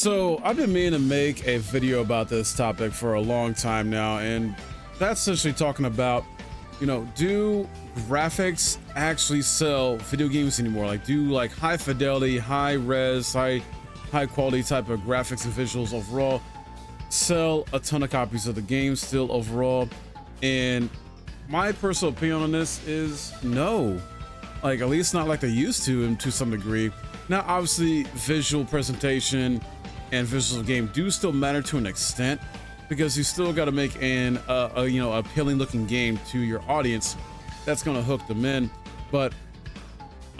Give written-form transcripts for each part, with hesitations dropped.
So I've been meaning to make a video about this topic for a long time now, and that's essentially talking about, do graphics actually sell video games anymore? Like, do like high fidelity, high res, high quality type of graphics and visuals overall sell a ton of copies of the game still overall? And my personal opinion on this is no. Like, at least not like they used to, and to some degree. Now, obviously, visual presentation and visuals of game do still matter to an extent, because you still got to make an appealing looking game to your audience that's going to hook them in. But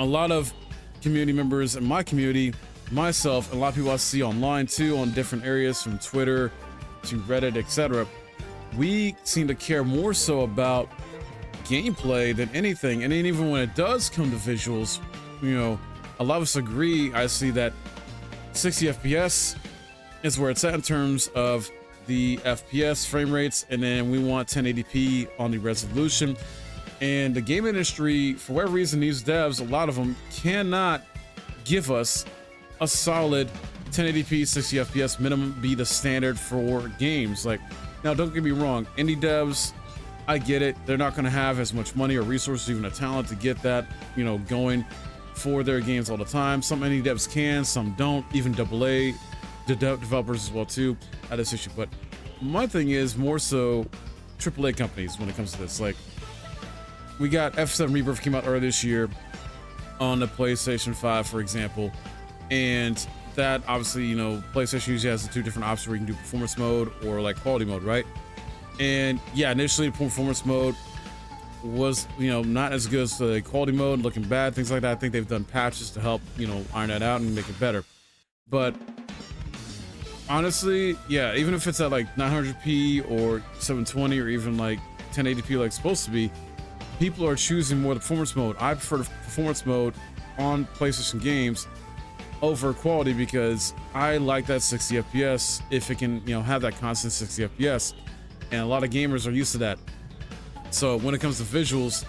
a lot of community members in my community, myself, and a lot of people I see online too, on different areas from Twitter to Reddit, etc., we seem to care more so about gameplay than anything. And then even when it does come to visuals, a lot of us agree, I see that 60 FPS is where it's at in terms of the FPS frame rates, and then we want 1080p on the resolution. And the game industry, for whatever reason, these devs, a lot of them cannot give us a solid 1080p 60 FPS minimum be the standard for games. Like, now don't get me wrong, indie devs, I get it, they're not going to have as much money or resources, even a talent to get that going for their games all the time. Some indie devs can, some don't. Even AA developers as well too had this issue. But my thing is more so AAA companies when it comes to this. Like, we got F7 Rebirth came out earlier this year on the PlayStation 5, for example, and that obviously, PlayStation usually has the two different options where you can do performance mode or like quality mode, right? And yeah, initially performance mode was not as good as the quality mode, looking bad, things like that. I think they've done patches to help iron that out and make it better. But honestly, yeah, even if it's at like 900p or 720 or even like 1080p like it's supposed to be, people are choosing more the performance mode. I prefer the performance mode on PlayStation games over quality, because I like that 60 FPS if it can have that constant 60 FPS, and a lot of gamers are used to that. So when it comes to visuals,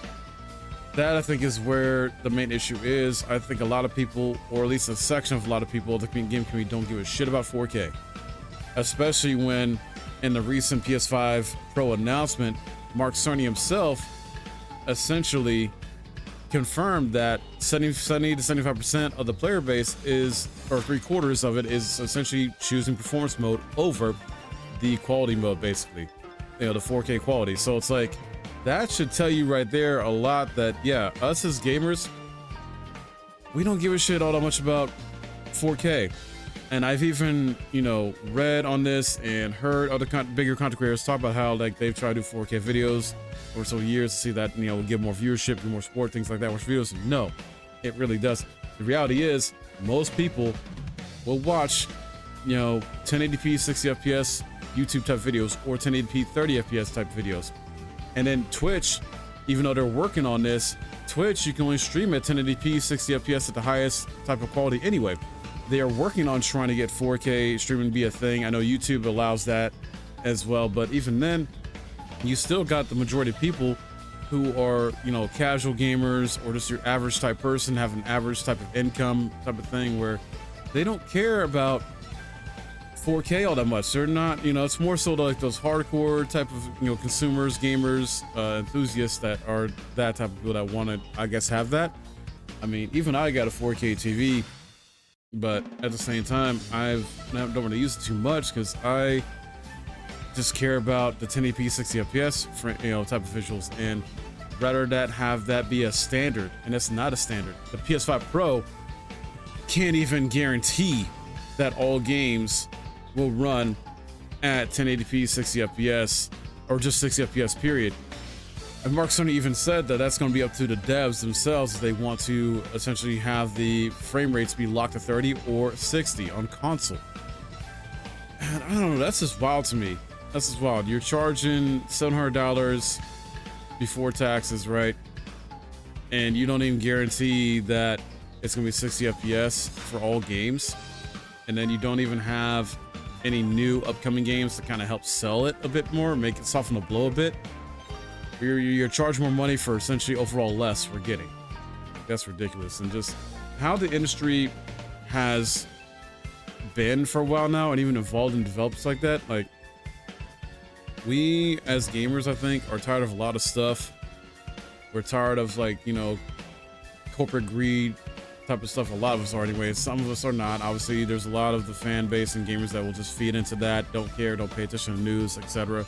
that I think is where the main issue is. I think a lot of people, or at least a section of a lot of people, the game community, don't give a shit about 4K. Especially when, in the recent PS5 Pro announcement, Mark Cerny himself essentially confirmed that 70 to 75% of the player base is, or 3/4 of it, is essentially choosing performance mode over the quality mode, basically. The 4K quality. So it's like, that should tell you right there a lot that, yeah, us as gamers, we don't give a shit all that much about 4K. And I've even, read on this and heard other bigger content creators talk about how like they've tried to do 4K videos over so years to see that, will give more viewership, give more support, things like that, watch videos. No, it really doesn't. The reality is, most people will watch, 1080p 60 FPS YouTube type videos or 1080p 30 FPS type videos. And then Twitch, even though they're working on this, Twitch, you can only stream at 1080p 60 FPS at the highest type of quality anyway. They are working on trying to get 4K streaming to be a thing. I know YouTube allows that as well, but even then, you still got the majority of people who are, casual gamers or just your average type person, have an average type of income type of thing, where they don't care about 4K all that much. They're not, it's more so like those hardcore type of, consumers, gamers, enthusiasts that are that type of people that want to, I guess, have that. I mean, even I got a 4K TV, but at the same time, I don't really use it too much, because I just care about the 1080p 60 FPS for, type of visuals, and rather that have that be a standard, and it's not a standard. The PS5 Pro can't even guarantee that all games will run at 1080p 60 FPS, or just 60 FPS period. And Mark Cerny even said that that's going to be up to the devs themselves if they want to essentially have the frame rates be locked to 30 or 60 on console. And I don't know, that's just wild to me. That's just wild. You're charging $700 before taxes, right? And you don't even guarantee that it's going to be 60 FPS for all games. And then you don't even have any new upcoming games to kind of help sell it a bit more, make it soften the blow a bit. You're charging more money for essentially overall less we're getting. That's ridiculous. And just how the industry has been for a while now and even involved in developers like that. Like, we as gamers, I think, are tired of a lot of stuff. We're tired of, like, you know, corporate greed type of stuff. A lot of us are anyway. Some of us are not. Obviously, there's a lot of the fan base and gamers that will just feed into that, don't care, don't pay attention to news, etc.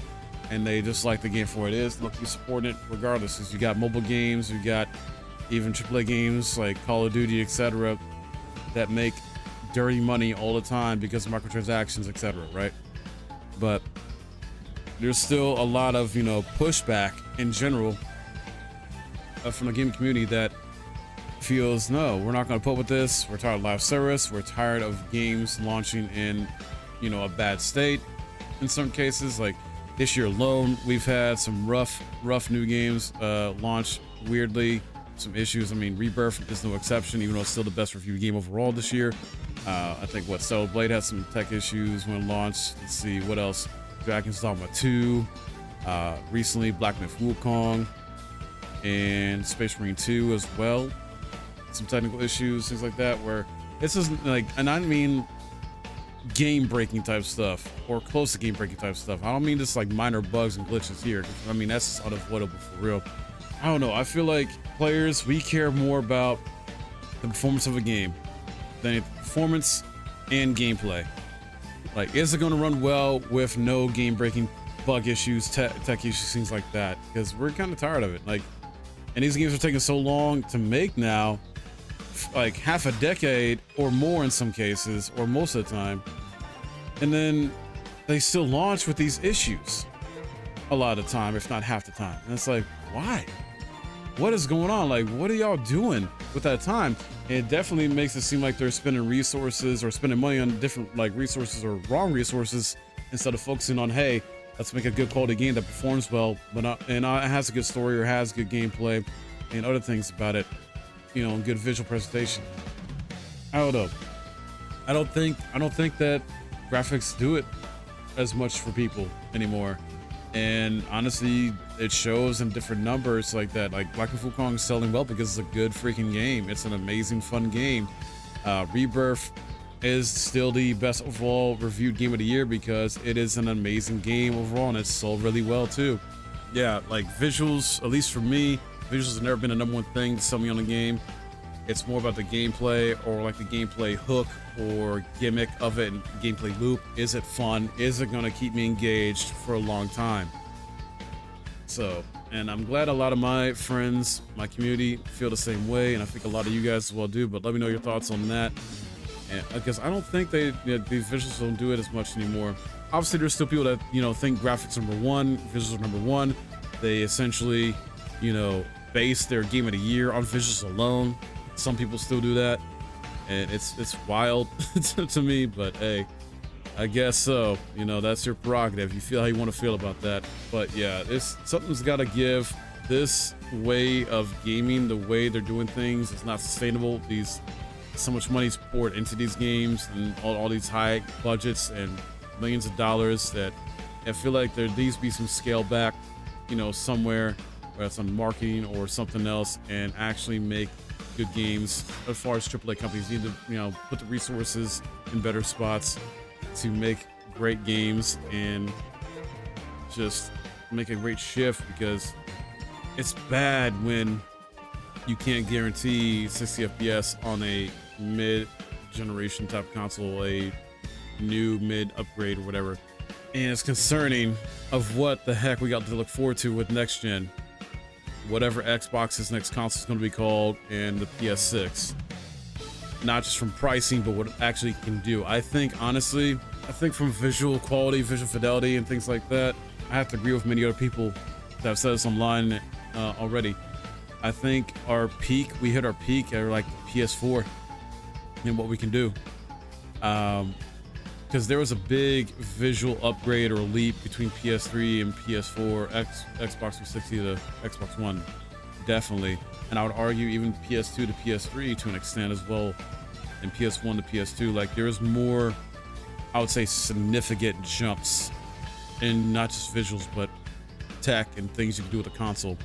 And they just like the game for what it is. They'll keep supporting it regardless. Because you got mobile games, you got even AAA games like Call of Duty, etc. that make dirty money all the time because of microtransactions, etc. Right? But there's still a lot of, you know, pushback in general from the gaming community that feels, no, we're not going to put up with this. We're tired of live service. We're tired of games launching in, you know, a bad state. In some cases, like this year alone, we've had some rough new games launch weirdly. Some issues. I mean, Rebirth is no exception, even though it's still the best reviewed game overall this year. I think Stellar Blade had some tech issues when launched. Let's see what else. Dragon's Dogma 2, recently Black Myth Wukong, and Space Marine 2 as well. Some technical issues, things like that, where this isn't like, and I mean game breaking type stuff or close to game breaking type stuff. I don't mean just like minor bugs and glitches here. I mean, that's just unavoidable for real. I don't know. I feel like players, we care more about the performance of a game than performance and gameplay. Like, is it going to run well with no game-breaking bug issues, tech issues, things like that? Because we're kind of tired of it. Like, and these games are taking so long to make now, like half a decade or more in some cases, or most of the time. And then they still launch with these issues a lot of the time, if not half the time. And it's like, why? What is going on? Like, what are y'all doing with that time? It definitely makes it seem like they're spending resources or spending money on different like resources or wrong resources instead of focusing on, hey, let's make a good quality game that performs well, but has a good story or has good gameplay and other things about it, you know, and good visual presentation. I don't know. I don't think that graphics do it as much for people anymore. And honestly, it shows in different numbers like that. Like Black Myth Wukong is selling well because it's a good freaking game. It's an amazing, fun game. Rebirth is still the best overall reviewed game of the year because it is an amazing game overall and it's sold really well too. Yeah, like visuals, at least for me, visuals have never been the number one thing to sell me on a game. It's more about the gameplay or like the gameplay hook or gimmick of it and gameplay loop. Is it fun? Is it going to keep me engaged for a long time? So, and I'm glad a lot of my friends, my community feel the same way. And I think a lot of you guys as well do, but let me know your thoughts on that. And because I don't think these visuals don't do it as much anymore. Obviously there's still people that, you know, think graphics number one, visuals are number one. They essentially, you know, base their game of the year on visuals alone. Some people still do that, and it's wild to me, but hey, I guess so. You know, that's your prerogative. You feel how you want to feel about that. But yeah, something's got to give. This way of gaming, the way they're doing things, is not sustainable. So much money's poured into these games and all these high budgets and millions of dollars that I feel like there needs to be some scale back, you know, somewhere, whether it's on marketing or something else, and actually make good games. As far as AAA companies need to, you know, put the resources in better spots to make great games and just make a great shift, because it's bad when you can't guarantee 60 FPS on a mid-generation type console, a new mid upgrade or whatever. And it's concerning of what the heck we got to look forward to with next gen. Whatever Xbox's next console is going to be called, and the PS6. Not just from pricing, but what it actually can do. I think, honestly, from visual quality, visual fidelity, and things like that, I have to agree with many other people that have said this online already. I think we hit our peak at like the PS4 and what we can do. Because there was a big visual upgrade or leap between PS3 and PS4, Xbox 360 to Xbox One, definitely. And I would argue even PS2 to PS3 to an extent as well, and PS1 to PS2. Like, there's more, I would say, significant jumps in not just visuals, but tech and things you can do with the console.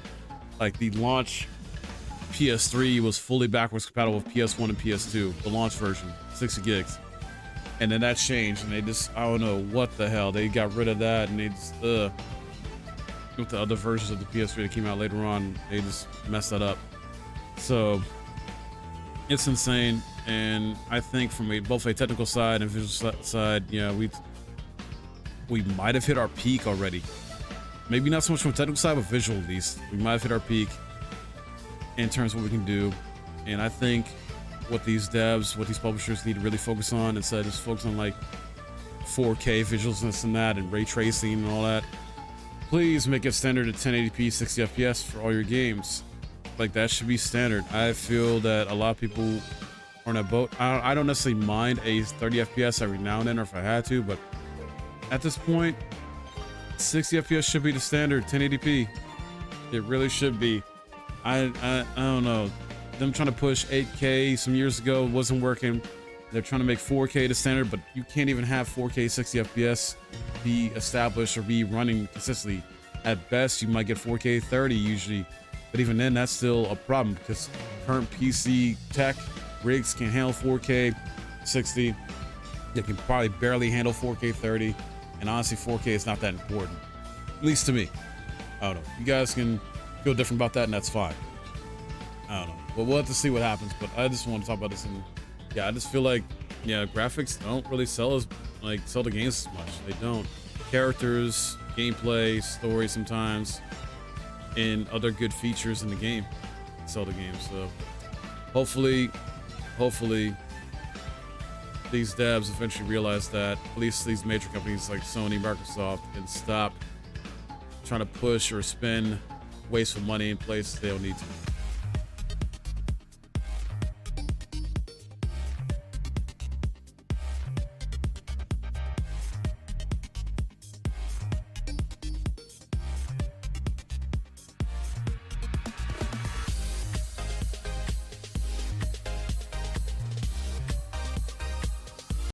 Like, the launch PS3 was fully backwards compatible with PS1 and PS2, the launch version, 60 gigs. And then that changed, and they just, I don't know what the hell, they got rid of that, and they just with the other versions of the PS3 that came out later on, they just messed that up. So it's insane. And I think from both a technical side and visual side, yeah, we might have hit our peak already. Maybe not so much from a technical side, but visual at least. We might have hit our peak in terms of what we can do. And I think what these devs, what these publishers need to really focus on, instead of just focus on like 4K visuals and this and that and ray tracing and all that, please make it standard at 1080p 60 FPS for all your games. Like, that should be standard. I feel that a lot of people are on that boat. I don't necessarily mind a 30 FPS every now and then, or if I had to, but at this point, 60 FPS should be the standard. 1080p, it really should be. I don't know. Them trying to push 8K some years ago wasn't working. They're trying to make 4K the standard, but you can't even have 4K 60 FPS be established or be running consistently. At best, you might get 4K 30 usually, but even then, that's still a problem because current PC tech rigs can handle 4K 60. They can probably barely handle 4K 30, and honestly, 4K is not that important, at least to me. I don't know. You guys can feel different about that, and that's fine. I don't know. But we'll have to see what happens. But I just want to talk about this, and yeah, I just feel like, yeah, graphics don't really sell the games as much. They don't. Characters, gameplay, story sometimes, and other good features in the game sell the game. So hopefully these devs eventually realize that, at least these major companies like Sony, Microsoft, can stop trying to push or spend wasteful money in places they don't need to.